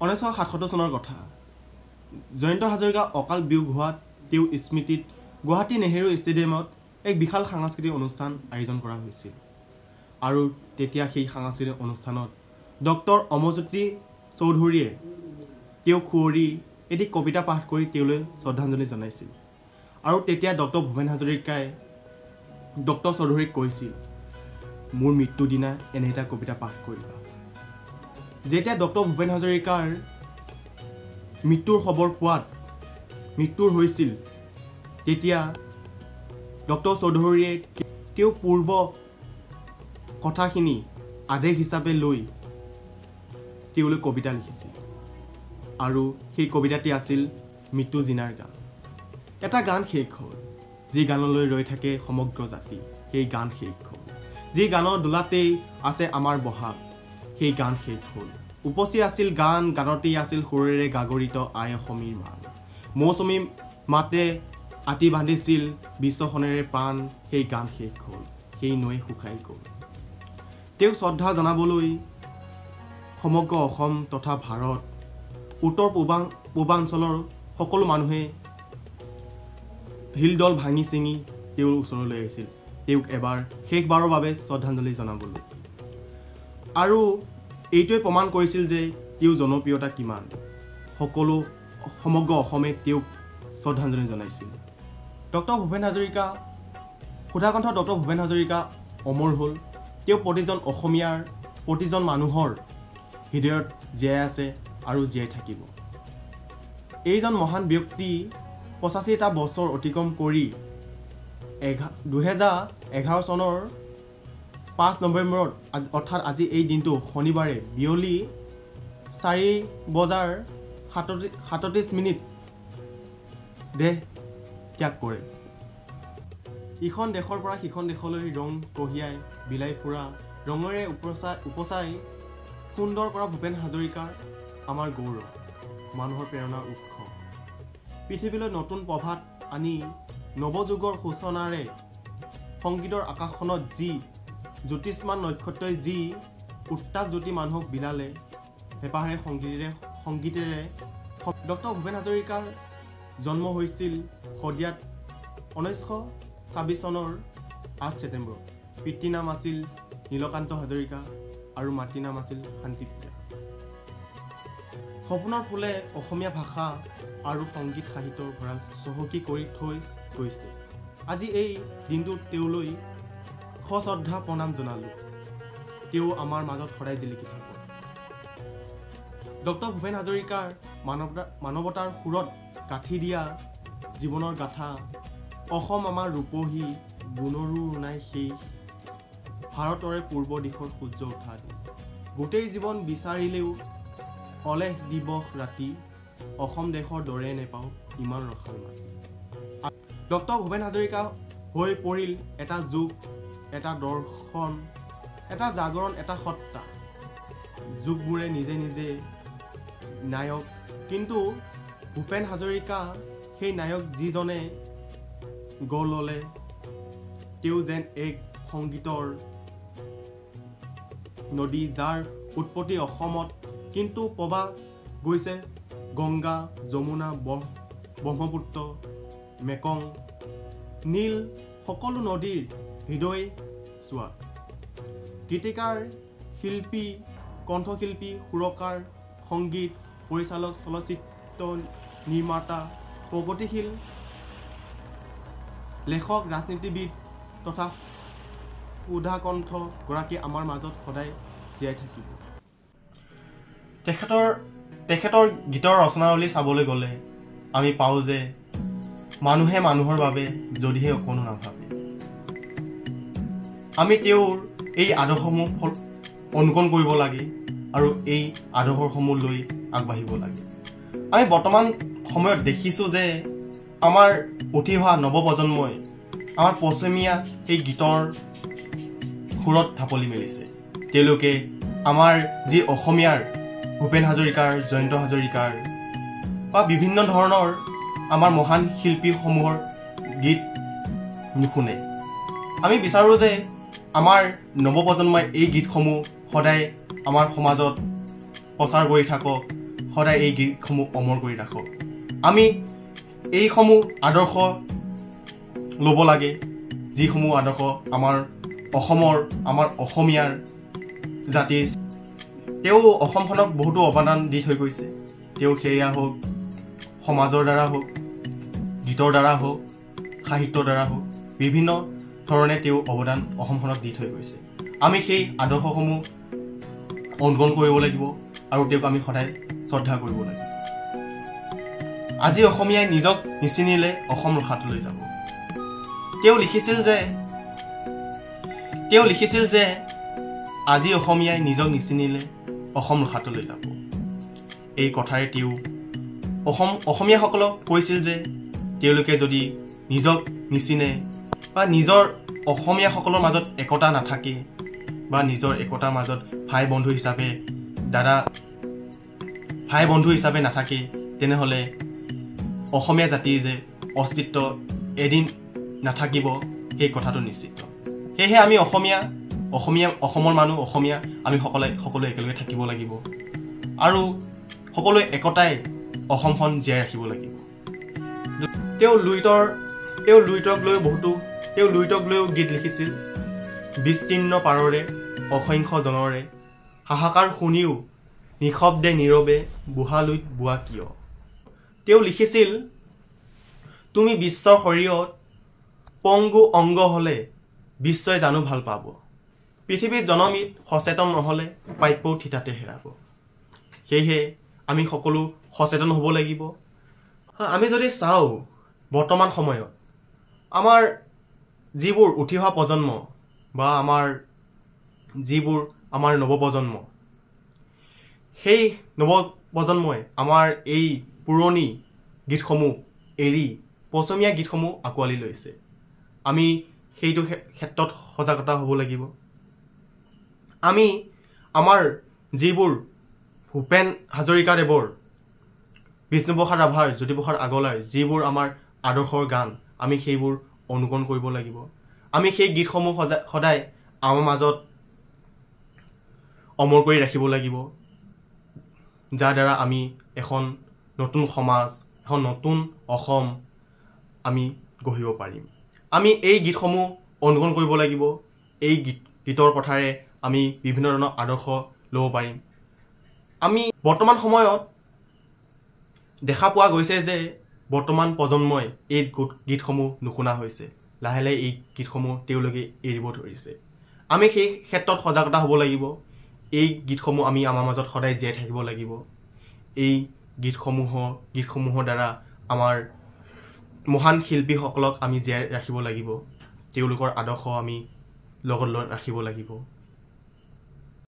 1977 চনৰ কথা জয়ন্ত হাজৰিকা অকাল বিয়োগ হোৱাত তেওঁ স্মৃতিত গুৱাহাটী নেহেৰু ষ্টেডিয়ামত এক বিশাল সাংস্কৃতিক অনুষ্ঠান আয়োজন কৰা হৈছিল আৰু তেতিয়া সেই সাংস্কৃতিক অনুষ্ঠানত ডক্টৰ অমৰজ্যোতি চৌধুৰীয়ে তেওঁ খুৱৰি এটি কবিতা পাঠ কৰি তেওঁলৈ শ্ৰদ্ধাঞ্জলি জনাইছিল আৰু তেতিয়া ডক্টৰ ভূপেন হাজৰিকাই ডক্টৰ চৌধুৰীক কৈছিল মোৰ মৃত্যুৰ দিনা এনে এটা কবিতা পাঠ কৰিবা যেতিয়া ডক্টৰ ভূপেন হাজৰিকাৰ মৃত্যুৰ খবৰ পোৱাত মৃত্যুৰ হৈছিল তেতিয়া ডক্টৰ চৌধুৰীয়ে তেওঁ পূৰ্ব কথাখিনি আদেশ হিচাপে লৈ তেওঁলৈ কবিতা লিখিছিল আৰু সেই কবিতাটি আছিল মৃত্যু জিনাৰ গান এটা গান শেষ হ'ল যি গানলৈ ৰৈ থাকে সমগ্ৰ জাতি সেই গান শেষ হ'ল যি গানৰ দোলাতেই আছে আমাৰ বহাগ সেই গান শেষ হ'ল উপস্থিত আছিল গানতেই আছিল সুৰেৰে গাগৰিত আই অসমীৰ মান মৌচুমী মাতে আতি বান্ধিছিল বিশ্বখনেৰে প্ৰাণ সেই গান শেষ হ'ল সেই নৈ শুকাই গ'ল তেওঁক শ্ৰদ্ধা জনাবলৈ সমগ্ৰ অসম তথা ভাৰত উত্তৰ পূৰ্বাঞ্চলৰ সকলো মানুহে হিলদল ভাঙি চিঙি তেওঁৰ ওচৰলৈ আহিছিল তেওঁক এবাৰ শেষবাৰৰ বাবে শ্ৰদ্ধাঞ্জলি জনাবলৈ আৰু এইটোৱে প্ৰমাণ কৰিছিল যে তেওঁৰ জনপ্ৰিয়তা কিমান সকলো সমগ্ৰ অসমে তেওঁক শ্ৰদ্ধাঞ্জলি জনাইছিল ডক্টৰ ভূপেন হাজৰিকা সুধাকণ্ঠ ডক্টৰ ভূপেন হাজৰিকা অমৰ হ'ল তেওঁ প্ৰতিজন অসমীয়াৰ প্ৰতিজন মানুহৰ হৃদয়ত জীয়াই আছে আৰু জীয়াই থাকিব এইজন মহান ব্যক্তি 85টা বছৰ অতিক্ৰম কৰি 2011 চনৰ 5 নৱেম্বৰত অৰ্থাৎ আজি এই দিনটো শনিবাৰে বিয়লি 4:37 দেহ ত্যাগ কৰে ইখন দেশৰ পৰা সিখন দেশলৈ ৰং কঢ়িয়াই বিলাই ফুৰা ৰঙেৰে উপচাই সুন্দৰ কৰা ভূপেন হাজৰিকাৰ আমাৰ গৌৰৱ মানুহৰ প্ৰেৰণাৰ উৎস পৃথিৱীলৈ নতুন প্ৰভাত আনি নৱযুগৰ সূচনাৰে সংগীতৰ আকাশখনত যি জ্যোতিষ্মান নক্ষত্ৰই যি উত্তাপ জ্যোতি মানুহক বিলালে হেঁপাহেৰে সংগীতেৰে ডক্টৰ ভূপেন হাজৰিকাৰ জন্ম হৈছিল শদিয়াত 1926 চনৰ 8 ছেপ্টেম্বৰত পিতৃৰ নাম আছিল নীলকান্ত হাজৰিকা আৰু মাতৃৰ নাম আছিল শান্তিপ্ৰিয়া সপোনৰ ফুলে অসমীয়া ভাষা আৰু সংগীত সাহিত্যৰ ভঁৰাল চহকী কৰি থৈ গৈছে আজি এই দিনটোত তেওঁলৈ সশ্ৰদ্ধা প্ৰণাম জনালোঁ তেওঁ আমাৰ মাজত সদায় জিলিকি থাকিব ডক্টৰ ভূপেন হাজৰিকাৰ মানৱতাৰ সুৰত কাঠি দিয়া জীৱনৰ গাথা অসম আমাৰ ৰূপহী গুণৰো নাই সেই ভাৰতৰে পূৰ্ব দিশৰ সূৰ্য উঠা দি গোটেই জীৱন বিচাৰিলেও অলেখ দিৱস ৰাতি অসম দেশৰ দৰে নেপাওঁ ইমান ৰসাল মাটি ডক্টৰ ভূপেন হাজৰিকা হৈ পৰিল এটা যুগ এটা দৰ্শন এটা জাগৰণ এটা সত্তা যুগবোৰে নিজে নিজে নায়ক কিন্তু ভূপেন হাজৰিকা সেই নায়ক যিজনে গঢ় ল'লে তেওঁ যেন এক সংগীতৰ নদী যাৰ উৎপত্তি অসমত কিন্তু প্ৰবাহ গৈছে গংগা যমুনা ব্ৰহ্মপুত্ৰ মেকং নীল সকলো নদীৰ হৃদয় চোৱা গীতিকাৰ শিল্পী কণ্ঠশিল্পী সুৰকাৰ সংগীত পৰিচালক চলচ্চিত্ৰ নিৰ্মাতা প্ৰগতিশীল লেখক ৰাজনীতিবিদ তথা সুধাকণ্ঠ গৰাকী আমাৰ মাজত সদায় জীয়াই থাকিব তেখেতৰ গীতৰ ৰচনাৱলী চাবলৈ গ'লে আমি পাওঁ যে মানুহে মানুহৰ বাবে যদিহে অকণো নাভাবে আমি তেওঁৰ এই আদৰ্শসমূহ অনুকৰণ কৰিব লাগে আৰু এই আদৰ্শসমূহ লৈ আগবাঢ়িব লাগে আমি বৰ্তমান সময়ত দেখিছোঁ যে আমাৰ উঠি অহা নৱপ্ৰজন্মই আমাৰ পশ্চিমীয়া সেই গীতৰ সুৰত ঢাপলি মেলিছে তেওঁলোকে আমাৰ যি অসমীয়াৰ ভূপেন হাজৰিকাৰ জয়ন্ত হাজৰিকাৰ বা বিভিন্ন ধৰণৰ আমাৰ মহান শিল্পীসমূহৰ গীত নুশুনে আমি বিচাৰোঁ যে আমাৰ নৱপ্ৰজন্মই এই গীতসমূহ সদায় আমাৰ সমাজত প্ৰচাৰ কৰি থাকক সদায় এই গীতসমূহ অমৰ কৰি ৰাখক। আমি এইসমূহ আদৰ্শ ল'ব লাগে, যিসমূহ আদৰ্শ আমাৰ অসমৰ, আমাৰ অসমীয়াৰ জাতিৰ। তেওঁ অসমখনক বহুতো অৱদান দি থৈ গৈছে। তেওঁ সেয়া হওক সমাজৰ দ্বাৰা হওক, গীতৰ দ্বাৰা হওক, সাহিত্যৰ দ্বাৰা হওক, বিভিন্ন ধৰণে তেওঁ অৱদান অসমখনক দি থৈ গৈছে। আমি সেই আদৰ্শসমূহ অনুকৰণ কৰিব লাগিব আৰু তেওঁক আমি সদায় শ্ৰদ্ধা কৰিব লাগিব। আজি অসমীয়াই নিজক নিচিনিলে অসম ৰসাতলৈ যাব। তেওঁ লিখিছিল যে আজি অসমীয়াই নিজক নিচিনিলে অসম ৰসাতলৈ যাব। এই কথাৰে তেওঁ অসমীয়াসকলক কৈছিল যে তেওঁলোকে যদি নিজক নিচিনে বা নিজৰ অসমীয়াসকলৰ মাজত একতা নাথাকে বা নিজৰ একতাৰ মাজত ভাই বন্ধু হিচাপে নাথাকে, তেনেহ'লে অসমীয়া জাতিৰ যে অস্তিত্ব এদিন নাথাকিব, সেই কথাটো নিশ্চিত। সেয়েহে আমি অসমৰ মানুহ, অসমীয়া আমি সকলোৱে একেলগে থাকিব লাগিব আৰু সকলোৱে একতাই অসমখন জীয়াই ৰাখিব লাগিব। তেওঁ লুইতক লৈও গীত লিখিছিল। বিস্তীৰ্ণ পাৰৰে অসংখ্য জনৰে হাহাকাৰ শুনিও নিশব্দে নীৰৱে বুঢ়া লুইত বোৱা কিয়। তেওঁ লিখিছিল, তুমি বিশ্বৰ শৰীৰত পংগু অংগ হ'লে বিশ্বই জানো ভাল পাব। পৃথিৱীৰ জনমিত সচেতন নহ'লে প্ৰাপ্যও থিতাতে হেৰাব। সেয়েহে আমি সকলো সচেতন হ'ব লাগিব। আমি যদি চাওঁ বৰ্তমান সময়ত আমাৰ যিবোৰ উঠি অহা প্ৰজন্ম বা আমাৰ নৱপ্ৰজন্ম, সেই নৱপ্ৰজন্মই আমাৰ এই পুৰণি গীতসমূহ এৰি পশ্চিমীয়া গীতসমূহ আঁকোৱালি লৈছে। আমি সেইটো ক্ষেত্ৰত সজাগতা হ'ব লাগিব। আমি আমাৰ যিবোৰ ভূপেন হাজৰিকাদেৱৰ, বিষ্ণুপ্ৰসাদ ৰাভাৰ, জ্যোতিপ্ৰসাদ আগৰৱালাৰ যিবোৰ আমাৰ আদৰ্শৰ গান, আমি সেইবোৰ অনুকৰণ কৰিব লাগিব। আমি সেই গীতসমূহ সদায় আমাৰ মাজত অমৰ কৰি ৰাখিব লাগিব, যাৰ দ্বাৰা আমি এখন নতুন সমাজ, এখন নতুন অসম আমি গঢ়িব পাৰিম। আমি এই গীতসমূহ অনুকৰণ কৰিব লাগিব। এই গীতৰ কথাৰে আমি বিভিন্ন ধৰণৰ আদৰ্শ ল'ব পাৰিম। আমি বৰ্তমান সময়ত দেখা পোৱা গৈছে যে বৰ্তমান প্ৰজন্মই এই গীতসমূহ নুশুনা হৈছে। লাহে লাহে এই গীতসমূহ তেওঁলোকে এৰিব ধৰিছে। আমি সেই ক্ষেত্ৰত সজাগতা হ'ব লাগিব। এই গীতসমূহ আমি আমাৰ মাজত সদায় জীয়াই থাকিব লাগিব। এই গীতসমূহৰ দ্বাৰা আমাৰ মহান শিল্পীসকলক আমি জীয়াই ৰাখিব লাগিব। তেওঁলোকৰ আদৰ্শ আমি লগত লৈ ৰাখিব লাগিব।